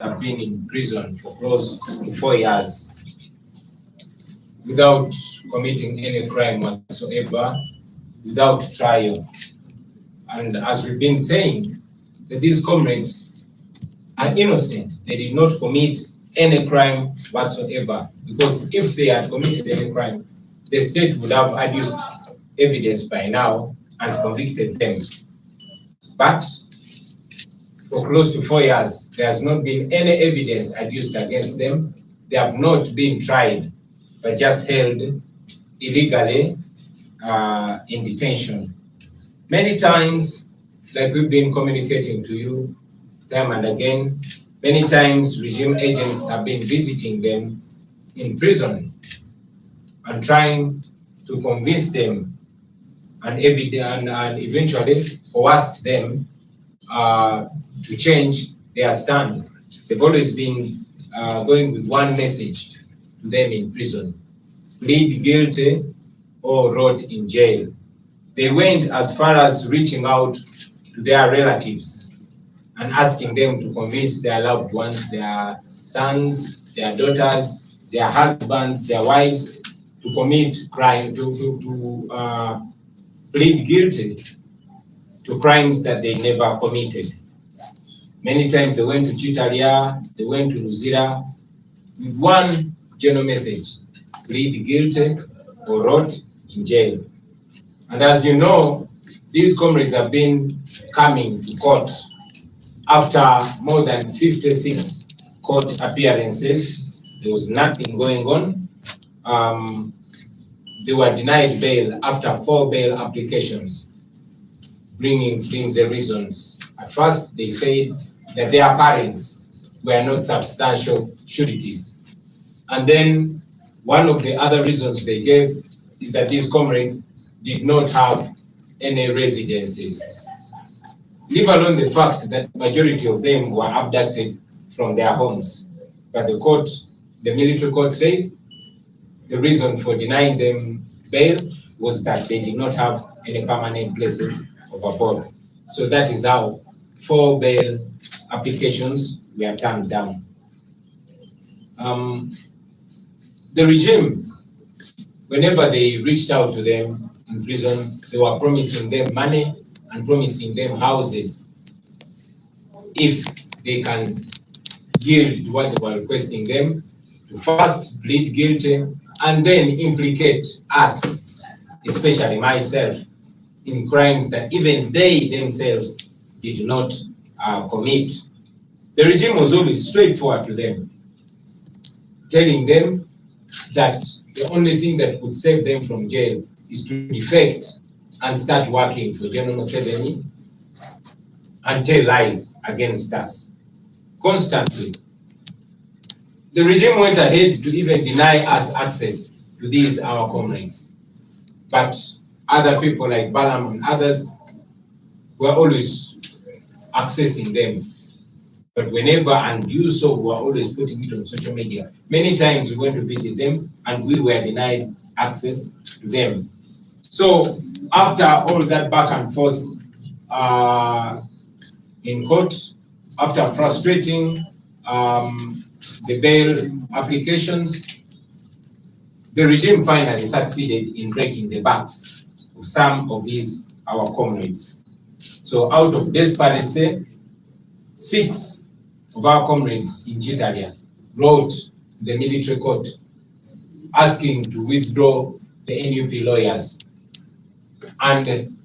have been in prison for close to 4 years without committing any crime whatsoever, without trial. And as we've been saying, that these comrades are innocent. They did not commit any crime whatsoever, because if they had committed any crime, the state would have adduced evidence by now and convicted them. But for close to 4 years, there has not been any evidence adduced against them. They have not been tried, but just held illegally in detention. Many times, like we've been communicating to you time and again, many times regime agents have been visiting them in prison and trying to convince them and eventually coerced them to change their stand. They've always been going with one message to them in prison: plead guilty or rot in jail. They went as far as reaching out to their relatives and asking them to convince their loved ones, their sons, their daughters, their husbands, their wives, to commit crime, to plead guilty to crimes that they never committed. Many times they went to Chitalia, they went to Luzira with one general message: plead guilty or rot in jail. And as you know, these comrades have been coming to court after more than 56 court appearances. There was nothing going on. They were denied bail after 4 bail applications, bringing flimsy reasons. At first, they said that their parents were not substantial sureties. And then one of the other reasons they gave is that these comrades did not have any residences, leave alone the fact that majority of them were abducted from their homes. But the court, the military court, said the reason for denying them bail was that they did not have any permanent places of abode. So that is how 4 bail applications were turned down. The regime, whenever they reached out to them in prison, they were promising them money and promising them houses if they can yield to what they were requesting them, to first plead guilty and then implicate us, especially myself, in crimes that even they themselves did not commit. The regime was always straightforward to them, telling them that the only thing that could save them from jail is to defect and start working for General Museveni and tell lies against us constantly. The regime went ahead to even deny us access to these our comrades. But other people like Balaam and others were always accessing them. But whenever, and you saw, we were always putting it on social media. Many times we went to visit them and we were denied access to them. So after all that back and forth in court, after frustrating the bail applications, the regime finally succeeded in breaking the backs of some of these our comrades. So out of desperation, 6 of our comrades in Chitalia wrote to the military court asking to withdraw the NUP lawyers and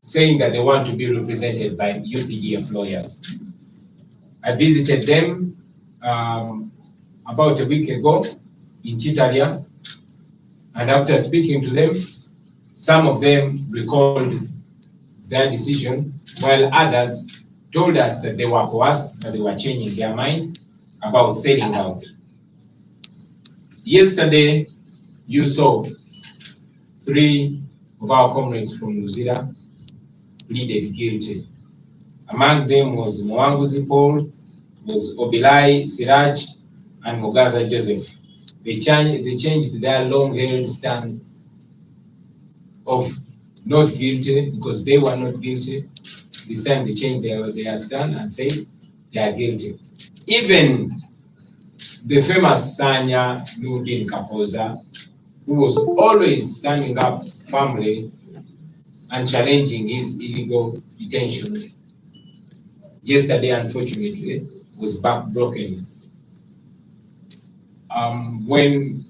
saying that they want to be represented by UPDF lawyers. I visited them about a week ago in Chitalia, and after speaking to them, some of them recalled their decision, while others told us that they were coerced, that they were changing their mind about selling out. Yesterday, you saw 3 of our comrades from Luzira pleaded guilty. Among them was Mwanguzi Paul, was Obilai Siraj, and Mugaza Joseph. They changed their long-held stand of not guilty because they were not guilty. This time they changed their stand and said they are guilty. Even the famous Sanya Nudin Kapoza, who was always standing up firmly and challenging his illegal detention, yesterday, unfortunately, was backbroken. When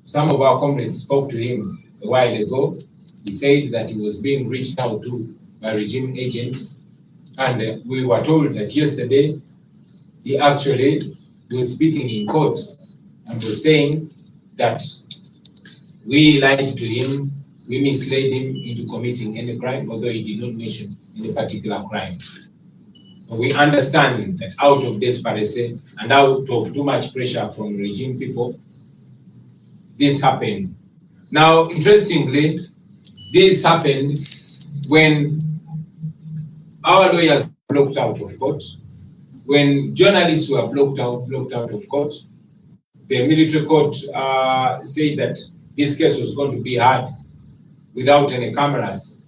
some of our comrades spoke to him a while ago, he said that he was being reached out to by regime agents, and we were told that yesterday he actually was speaking in court and was saying that we lied to him, we misled him into committing any crime, although he did not mention any particular crime. But we understand that out of desperation and out of too much pressure from regime people, this happened. Now, interestingly, this happened when our lawyers were blocked out of court, when journalists were blocked out of court. The military court said that this case was going to be heard without any cameras.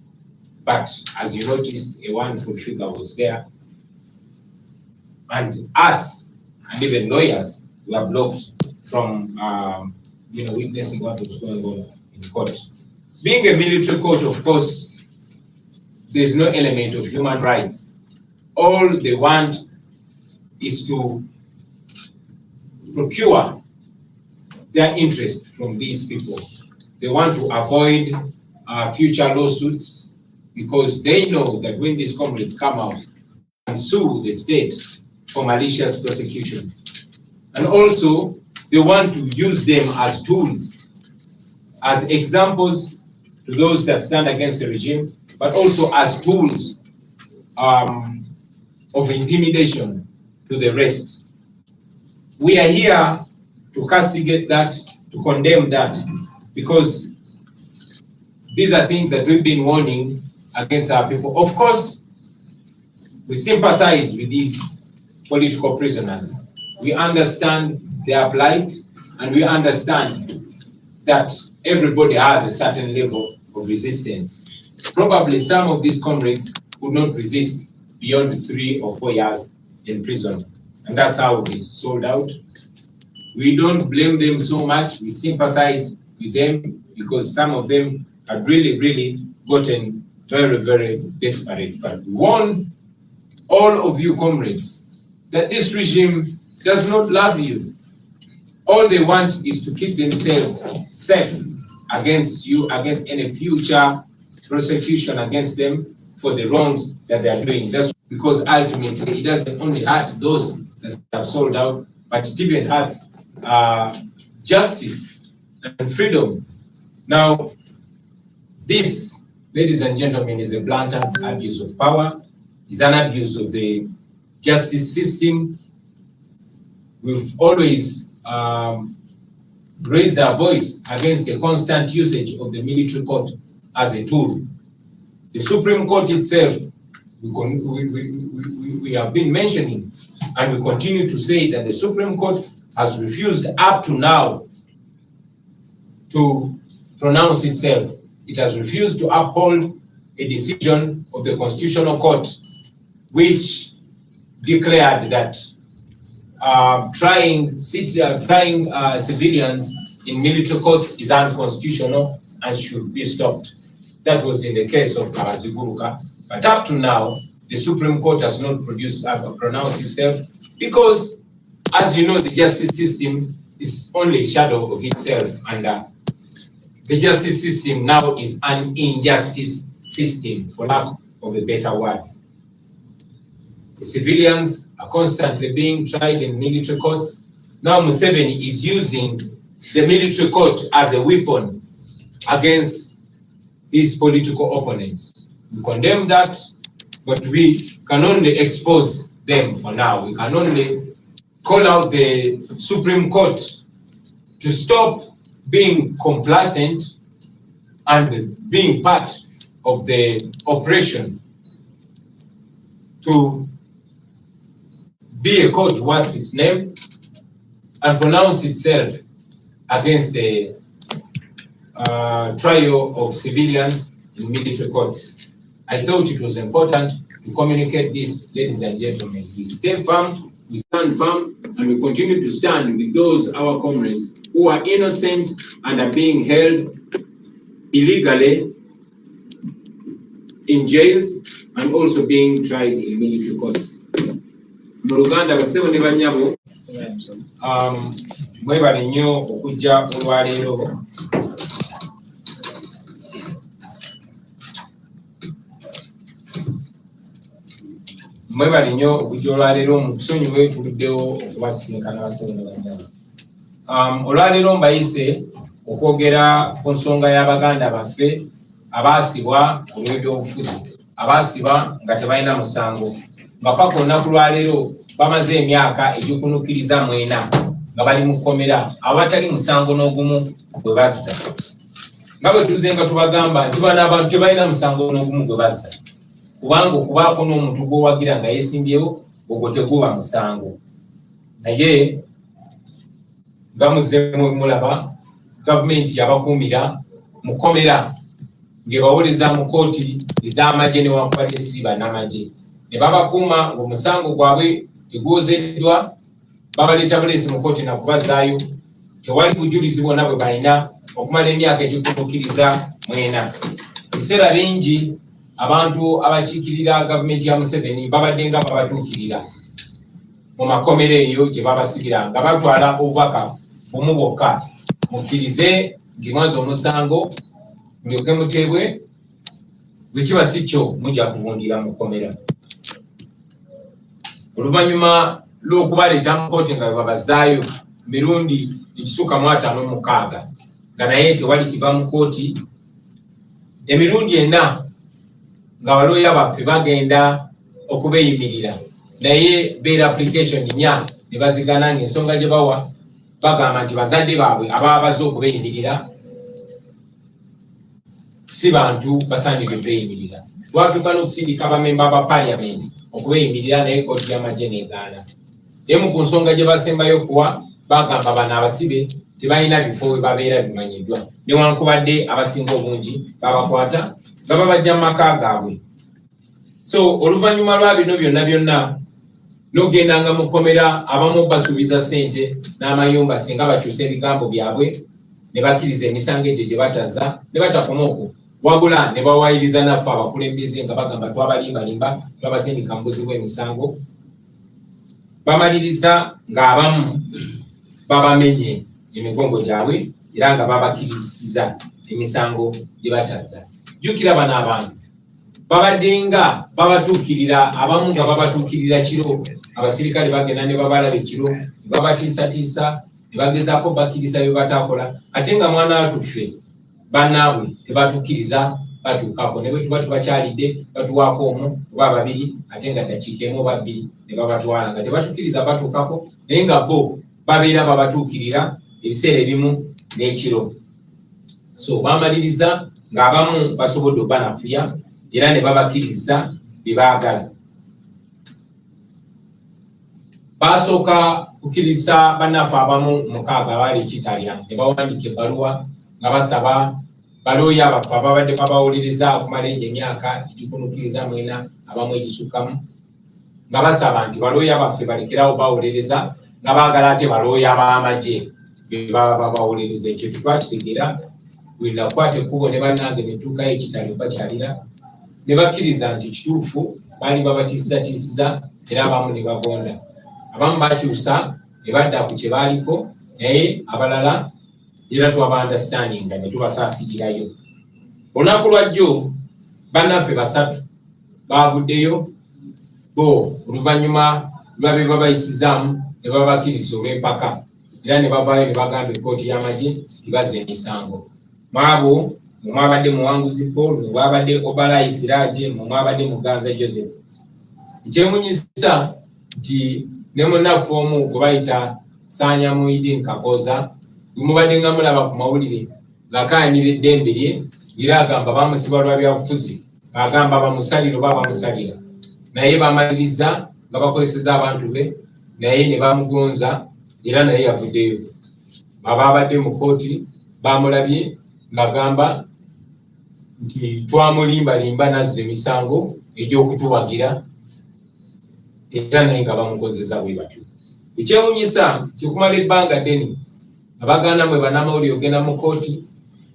But as you noticed, a wonderful figure was there. And us, and even lawyers, were blocked from witnessing what was going on in court. Being a military court, of course, there's no element of human rights. All they want is to procure their interest from these people. They want to avoid future lawsuits because they know that when these comrades come out and sue the state for malicious prosecution, and also they want to use them as tools, as examples to those that stand against the regime, but also as tools of intimidation to the rest. We are here to castigate that, to condemn that, because these are things that we've been warning against our people. Of course, we sympathize with these political prisoners. We understand their plight, and we understand that everybody has a certain level of resistance. Probably some of these comrades could not resist beyond 3 or 4 years in prison, and that's how they sold out. We don't blame them so much. We sympathize with them because some of them have really gotten very desperate. But we warn all of you comrades that this regime does not love you. All they want is to keep themselves safe against you, against any future prosecution against them for the wrongs that they are doing. That's because ultimately it doesn't only hurt those that have sold out, but it even hurts justice and freedom. Now, this, ladies and gentlemen, is a blatant abuse of power. It's an abuse of the justice system. We've always raised our voice against the constant usage of the military court as a tool. The Supreme Court itself, we have been mentioning, and we continue to say that the Supreme Court has refused up to now to pronounce itself. It has refused to uphold a decision of the Constitutional Court, which declared that trying civilians in military courts is unconstitutional and should be stopped. That was in the case of Karaziguruka. But up to now, the Supreme Court has not pronounced itself because, as you know, the justice system is only a shadow of itself, and the justice system now is an injustice system, for lack of a better word. The civilians are constantly being tried in military courts. Now Museveni is using the military court as a weapon against his political opponents. We condemn that, but we can only expose them for now. We can only call out the Supreme Court to stop being complacent and being part of the operation, to be a court worth its name and pronounce itself against the trial of civilians in military courts. I thought it was important to communicate this, ladies and gentlemen. We stay firm, we stand stand firm and we continue to stand with those our comrades who are innocent and are being held illegally in jails and also being tried in military courts. Muluganda basebo ne banyabo mwebale nnyo okujja olwaleero. Mwebale nnyo okujja olwaleero mu kusonyiwa tuluddewo okubasinkana basebo ne banyabo. Olwaleero mbayise okwogera ku nsonga y'Abaganda baffe abaasibwa olw'ebyobufuzi, abaasibwa nga tebalina musango, nga paka olunaku lwaleero bamaze emyaka egikunukkiriza 4 nga bali mu kkomera, abatali musango n'ogumu gwe bazza. Nga bwe tuze nga tubagamba nti bano abantu tebalina musango n'ogumu gwe bazza, kubanga okubaako n'omuntu gw'owagira nga yeesimbyewo ogwo teguba musango. Naye nga muzzemu mulaba gavumenti yabakuumira mu kkomera ng'ebawoleza mu kooti ez'amagye newankubadde si bannamagye, ne babakuuma ng'omusango gwabwe tegwozeddwa, babaleeta buleesi mu kooti na kubazaayo, tewali bujulizi bwonna bwe balina okumala emyaka egikunukkiriza 4. Ebiseera bingi abantu abakiikirira gavumenti ya Museveni babadde nga babatuukirira mu makomero eyo gye babasibira, nga batwala obubaka bumu bwokka, mukkirize nti mwaza omusango mulyoke muteebwe, bwe kiba si kyo mujja kuvundira mu kkomera. Oluvannyuma lw'okubaleeta mu kooti nga babazaayo mirundi ekisukka mu 56 nga naye tewali kiva mu kooti, emirundi 4 nga balooya baffe bagenda okubeeyimirira, naye bail application 4 ne bazigana ng'ensonga gye bawa bagamba nti bazadde baabwe ababa baze okubeeyimirira si bantu basaanidde beeyimirira. Twatuuka n'okusindika abamemba ba parliament okubeeyimirira, naye kooti y'amagye n'egaana. Naye mu ku nsonga gye basembayo okuwa bagamba bano abasibe tebalina bifo we babeera bimanyiddwa, newankubadde abasinga obungi babakwata nga babajja mu maka gaabwe. So oluvannyuma lwa bino byonna byonna n'ogendanga mu kkomera, abamu basuubiza ssente n'amayumba singa bakyusa ebigambo byabwe ne bakkiriza emisango egyo gye batazza ne batakoma okwo, wabula ne bawayiriza naffe abakulembeze nga bagamba twabalimbalimba twabasindika mu buzi bw'emisango. Bamaliriza ng'abamu babamenye emigongo gyabwe era nga babakkirizisiza emisango gye batazza. Jjukira bano abantu babadde nga babatuukirira, abamu nga babatuukirira kiro, abasirikale bagenda ne babalaba ekiro ne babatiisatiisa ne bagezaako bakkiriza bye bataakola, ate nga mwana watuffe bannaabwe tebatukkiriza batuukako, ne bwe tuba tubakyalidde batuwaako omu oba babiri, ate nga ddakiika emu oba bbiri ne babatwala nga tebatukkiriza batuukako, naye nga bo babeera babatuukirira ebiseera ebimu n'ekiro. So bamaliriza ng'abamu basobodde obbanafuya era ne babakkiriza bye baagala. Basooka kukkiriza bannaffe abamu 6 abaali ekitalya ne bawandika ebbaluwa nga basaba balooya baffe ababadde babawuliriza okumala egyo emyaka egikunukkiriza 4 abamu egisukkamu, nga basaba nti balooya baffe balekerawo bawuliriza nga baagala ate balooya b'amagye be baba babawuliriza. Ekyo twakitegeera bwe nakwata ekkubo ne bannange ne tuukayo ekitali bakyalira ne bakkiriza nti kituufu baali babatiisatiisiza era abamu ne bagonda. Abamu bakyusa ne badda ku kye baaliko, naye abalala era twaba-understandinga ne tubasaasirirayo. Olunaku lwajjo bannaffe 3 baaguddeyo bo oluvannyuma lwa be babayisizaamu ne babakkiriza olw'empaka era ne bavaayo ne bagamba ekkooti y'amagye tibazza emisango. Mwabo mwe mwabadde Muwanguzi Paul, mwe mwabadde Obalayi Siraje, mwe mwabadde Muganza Joseph. Ekyemunyisa nti ne munnaffe omu gwe bayita Sanya Muhyiddin Kakoza mubadde nga mulaba ku mawulire ng'akayanira eddembe lye era agamba bamusiba lwa byabufuzi, agamba bamusalira oba bamusalira, naye bamaliriza nga bakozeseza abantu be, naye ne bamugonza era naye yavuddeyo. Ababadde mu kooti bamulabye ng'agamba nti twamulimbalimba nazza emisango egy'okutuwagira era naye nga bamukozesa bwe batyo. Ekyewuunyisa kikumala ebbanga ddene abaganda mwe bannamawulire ogenda mu kkooti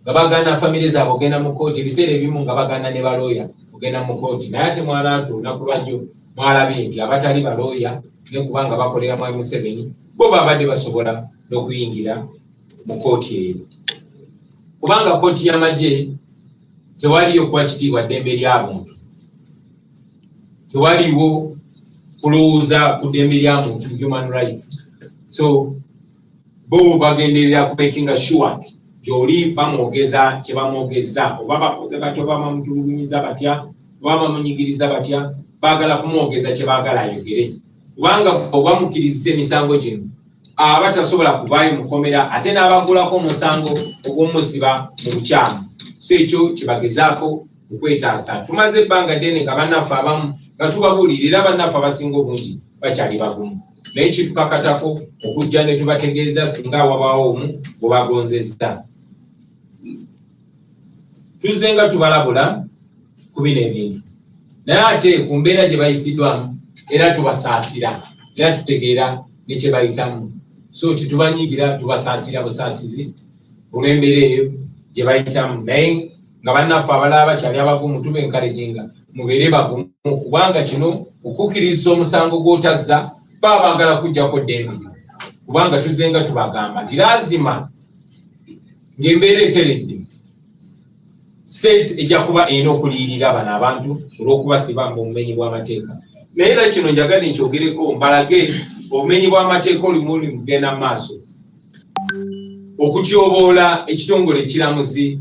nga baganda famire zaabwe ogenda mu kkooti ebiseera ebimu nga baganda ne balooya ogenda mu kkooti naye ate mwana ati olunaku lwajjo mwalabye nti abatali balooya ne kubanga bakolera mwami Museveni bo babadde basobola n'okuyingira mu kkooti eyo kubanga kkooti y'amagye tewaliyo kuba kitiibwa ddembe lya muntu tewaliwo kulowooza ku ddembe lya muntu human rights so bo bagenderera kumakinga sure gy'oli bamwogeza kye bamwogeza oba bakoze batya oba bamutulugunyiza batya oba bamunyigiriza batya baagala kumwogeza kye baagala ayogere kubanga oba mukkiriza emisango gino aba tasobola kuvaayo mukomera ate n'abagulako omusango ogw'omusiba mu bukyamu so ekyo kibagezaako okwetaasa tumaze ebbanga ddene nga bannaffe abamu nga tubabuulira era bannaffe abasinga obungi bakyali bagumu naye kitukakatako okujja ne tubategeeza singa wabaawo omu bwe bagonzezza tuzze nga tubalabula ku bino ebintu naye ate ku mbeera gye bayisiddwamu era tubasaasira era tutegeera ne kye bayitamu so tetubanyigira tubasaasira busaasizi olw'embeera eyo gye bayitamu naye nga bannaffe abalala bakyali abagumu tubenkareginga mubeere bagumu kubanga kino okukkiriza omusango gw'otazza baba baagala kujjako ddembe kubanga tuzze nga tubagamba nti laazima ng'embeera eteredde state ejja kuba erina okuliyirira bano abantu olw'okubasiba mu bumenyi bw'amateeka naye era kino njagadde nkyogereko mbalage obumenyi bw'amateeka olimu kugenda mu maaso okutyoboola ekitongole ekiramuzi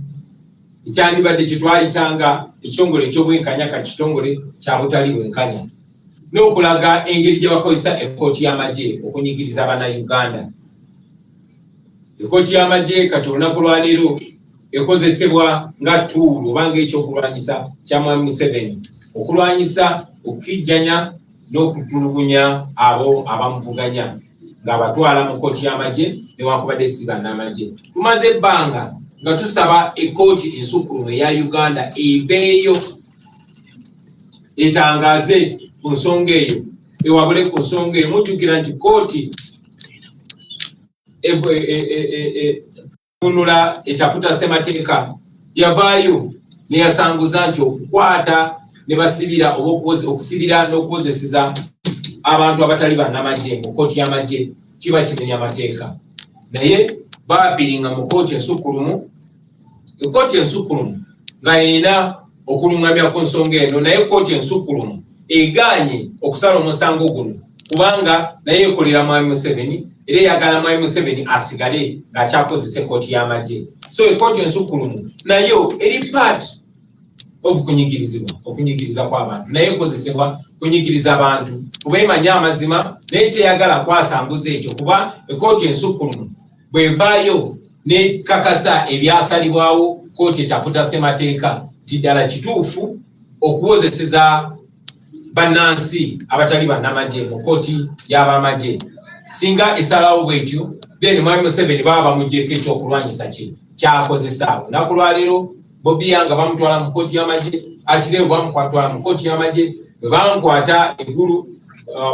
ekyandibadde kye twayitanga ekitongole eky'obwenkanya ka kitongole kya butali bwenkanya n'okulaga engeri gye bakozesa ekkooti y'amagye okunyigiriza Bannayuganda. Ekkooti y'amagye kati olunaku lwaleero ekozesebwa nga ttuulu oba ng'ekyokulwanyisa kya mwami Museveni okulwanyisa okukijjanya n'okutulugunya abo abamuvuganya ng'abatwala mu kkooti y'amagye newankubadde si bannamagye. Tumaze ebbanga nga tusaba ekkooti ensukkulumu eya Uganda ebeeyo etangaaze ku nsonga eyo ewabule ku nsonga eyo. Mujjukira nti kkooti kunula etaputa ssemateeka yavaayo neyasanguza nti okukwata ne basibira oba okusibira n'okukozeseza abantu abatali bannamagye mu kkooti y'amagye kiba kimenya amateeka. Naye baapiringa mu kkooti ensukkulumu, ekkooti ensukkulumu nga erina okulungamya ku nsonga eno, naye kkooti ensukkulumu egaanye okusala omusango guno kubanga naye ekolera mwami Museveni era eyagala mwami Museveni asigale ng'akyakozesa ekkooti y'amagye. So ekkooti ensukkulumu nayo eri part of okunyigiriza kw'abantu, naye ekozesebwa kunyigiriza abantu kuba emanya amazima naye teyagala kwasanguza ekyo kuba ekkooti ensukkulumu bwevaayo nekakasa ebyasalibwawo kkooti etaputa ssemateeka nti ddala kituufu okuwozeseza bannansi abatali bannamagye mu kkooti y'abamagye. Singa esalawo bwetyo then mwami Museveni baba bamuggyeko ekyokulwanyisa kye kyakozesa. Olunaku lwaleero Bobi nga bamutwala mu kkooti y'amagye, Akireevu bamutwala mu kkooti y'amagye, bwe bankwata eggulu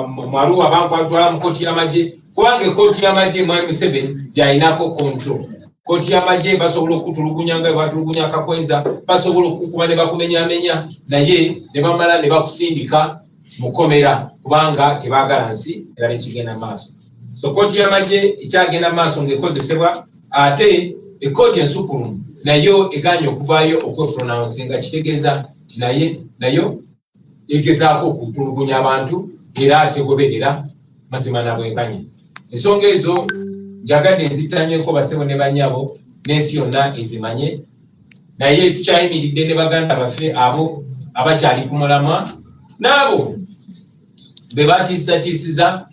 mu Arua bankwatwala mu kkooti y'amagye kubanga ekkooti y'amagye mwami Museveni gy'alinako control. Kkooti y'amagye basobola okutulugunya nga batulugunya akakwenza, basobola okukuba ne bakumenyamenya naye ne bamala ne bakusindika mu kkomera kubanga tebaagala nsi era nekigenda maaso. So kkooti y'amagye ekyagenda maaso ng'ekozesebwa ate ekkooti ensukkulumu nayo egaanye okuvaayo okwepronounce nga kitegeeza nti nayo egezaako okutulugunya abantu era tegoberera mazima na bwenkanya. Ensonga ezo njagadde nzittanyweko basebo ne bannyabo n'ensi yonna ezimanye, naye tukyayimiridde ne baganda baffe abo abakyali ku mulamwa n'abo be batiisatiisiza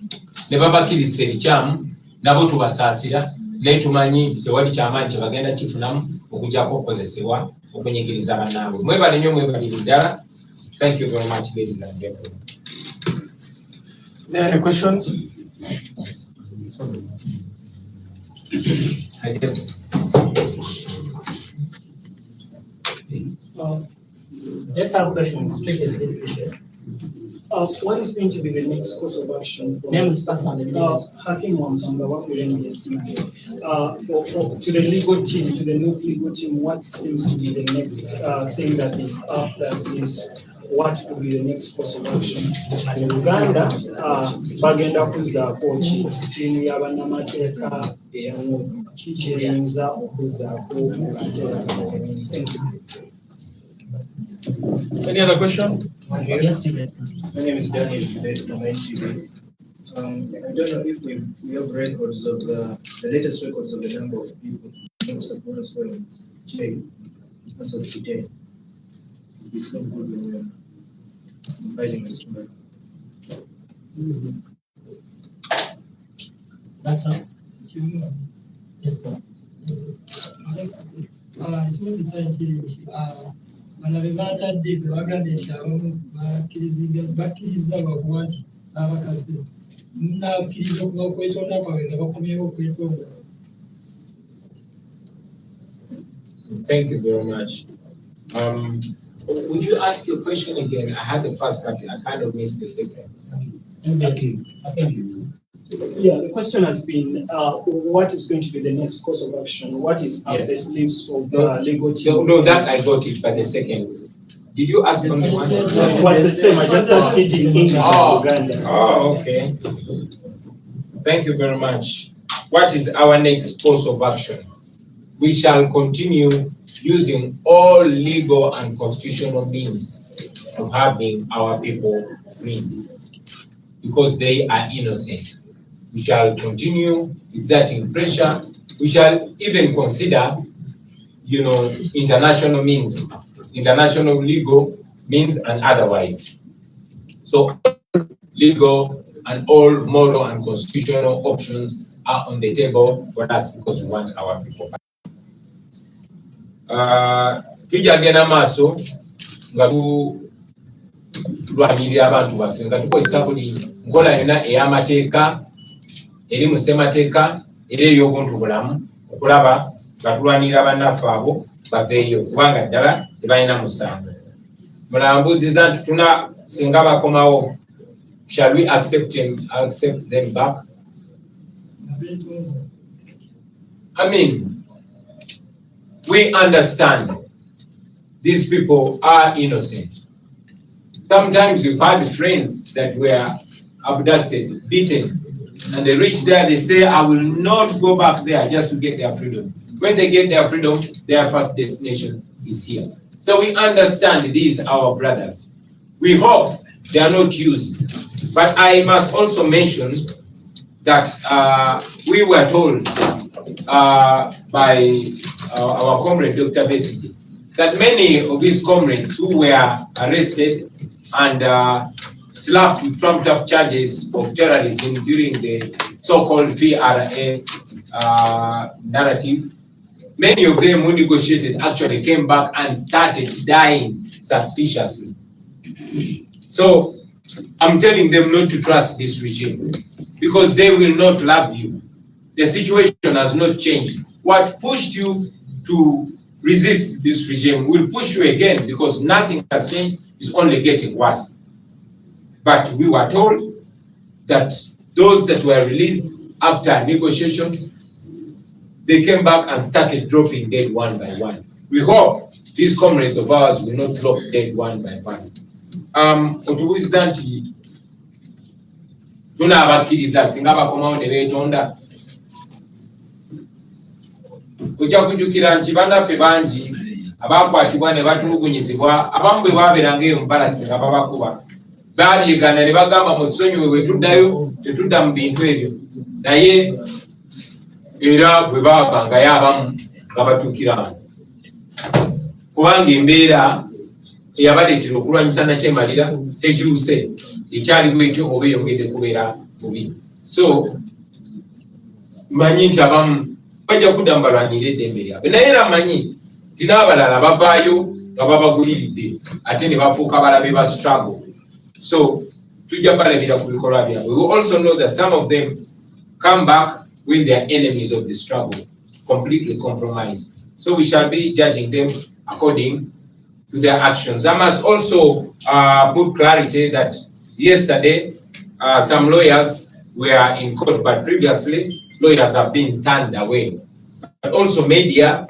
ne babakiriza ebikyamu nabo tubasaasira naye tumanyi nti tewali kyamaanyi kye bagenda kifunamu okujjako okukozesebwa okunyigiriza bannaabwe. Mwebale nnyo, mwebalire ddala. Thank you very much, ladies and gentlemen. Any questions? I guess. Let's have questions. Speak in this issue. What is going to be the next course of action for Name is personal. Hakim Wamsanga, what will to the legal team, to the Nup legal team, what seems to be the next thing that is up that is what will be the next course of action? And in Uganda, bagenda kuzaako tiimu y'abannamateeka kiyinza okuzaako mu kaseera kano. Thank you. Any other question? Yes, My name is Daniel from NTV. I don't know if we have records of the latest records of the number of people who support us in jail as of today. It's so good when we're compiling a story. That's all. Yes, sir. balabe batadde bagambye nti abamu bakkiriza bakuba nti abakase munakkiriza okuba okwetonda kwabwe nga bakomyewo okwetonda. Thank you very much. Would you ask your question again? I had the first part, I kind of missed the second. Okay. Yeah, the question has been, what is going to be the next course of action? What is up the sleeves of the legal team? No, that I got it, but the second. Did you ask on the one? It was the same, I just asked it in English and Uganda. Oh, okay. Thank you very much. What is our next course of action? We shall continue using all legal and constitutional means of having our people free, because they are innocent. We shall continue exerting pressure. We shall even consider, international means, international legal means and otherwise. So legal and all moral and constitutional options are on the table for us because we want our people back. Tujagenda maaso nga tulwanirira abantu baffe nga tukozesa buli nkola yonna ey'amateeka eri mu ssemateeka era ey'obuntubulamu okulaba nga tulwanirira bannaffe abo baveeyo kubanga ddala tebalina musango. Mulambuuziza nti tuna singa bakomawo, shall we accept them back? I mean, we understand these people are innocent. Sometimes we've had friends that were abducted, beaten, and they reach there, they say, I will not go back there just to get their freedom. When they get their freedom, their first destination is here. So we understand these are our brothers. We hope they are not used. But I must also mention that we were told by our comrade, Dr. Abasibe, that many of his comrades who were arrested and slapped with trumped up charges of terrorism during the so-called PRA narrative, many of them who negotiated actually came back and started dying suspiciously. So I'm telling them not to trust this regime because they will not love you. The situation has not changed. What pushed you to resist this regime will push you again because nothing has changed, it's only getting worse. But we were told that those that were released after negotiations, they came back and started dropping dead one by one. We hope these comrades of ours will not drop dead one by one. Otubuuliza nti tunaabakiriza singa bakomawo ne beetonda. Ojja kujjukira nti bannaffe bangi abaakwatibwa ne batulugunyizibwa, abamu bwe baabeeranga eyo mu balakisi nga babakuba, baabyegana ne bagamba mutusonyiwe bwe tuddayo tetudda mu bintu ebyo, naye era bwe baavangayo abamu nga batuukira kubanga embeera eyabaleetera okulwanyisa nakyemalira tekyuse, ekyali bwetyo oba eyongedde kubeera bubi. So manyi nti abamu bajja kudda mbalwanire eddembe lyabwe, naye era manyi nti n'abalala bavaayo nga babaguliridde ate ne bafuuka balabe ba struggle. So tujja balabira ku bikolwa byabwe. We also know that some of them come back when they are enemies of the struggle, completely compromised. So we shall be judging them according to their actions. I must also put clarity that yesterday, some lawyers were in court, but previously, lawyers have been turned away. But also media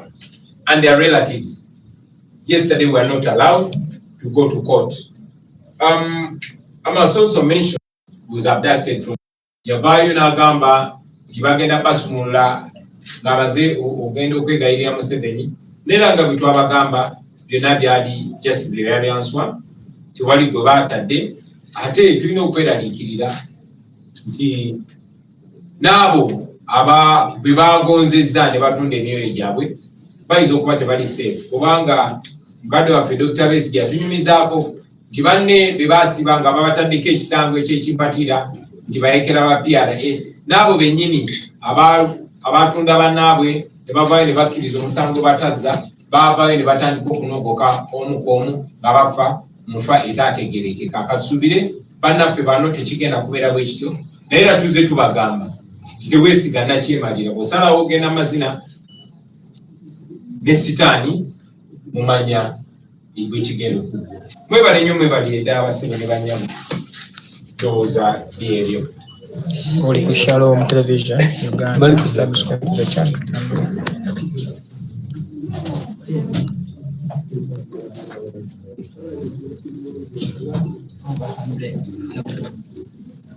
and their relatives. Yesterday, were not allowed to go to court. I must also mention who was abducted from Yavayo Nagamba, Jibagenda Pasumula, Naraze, Ugendo Kwegairia Museveni, Neranga Bitwaba Gamba, the Nabiadi, just the Arians one, to Wali Govata Day, Ate, Tuno Kweda Nikida, the Nabo, Aba, Bibagonzeza, the Batunde New Yabwe, Baizo Kwate Valley safe, Kovanga, Gado of Dr. Besia, Tunimizako, Tibane, Bibasi Banga, Babatandike, Sangue, Chimpatida, Tibaekera Piara, Nabo Benini, Abatunda Banabwe, the Baba and the Bakiriza Emisango Bataza, Baba and the Batan Kokuno Boka, Omukomu, Babafa, Mufa, Etate Gereke, Katsubire, Banafe Banote Chicken, Akuera Westio, Nera Tuze to Bagamba, Tiwesi Ganachi Madina, Osala Ogena Mazina, Nesitani, Mumanya, Ibwichigeno. Mwebale nnyo mwebale ddala Abasibe ne bannyammwe. Ndowooza byebyo. Oli ku Shalom Television Uganda. Bali ku subscribe the channel.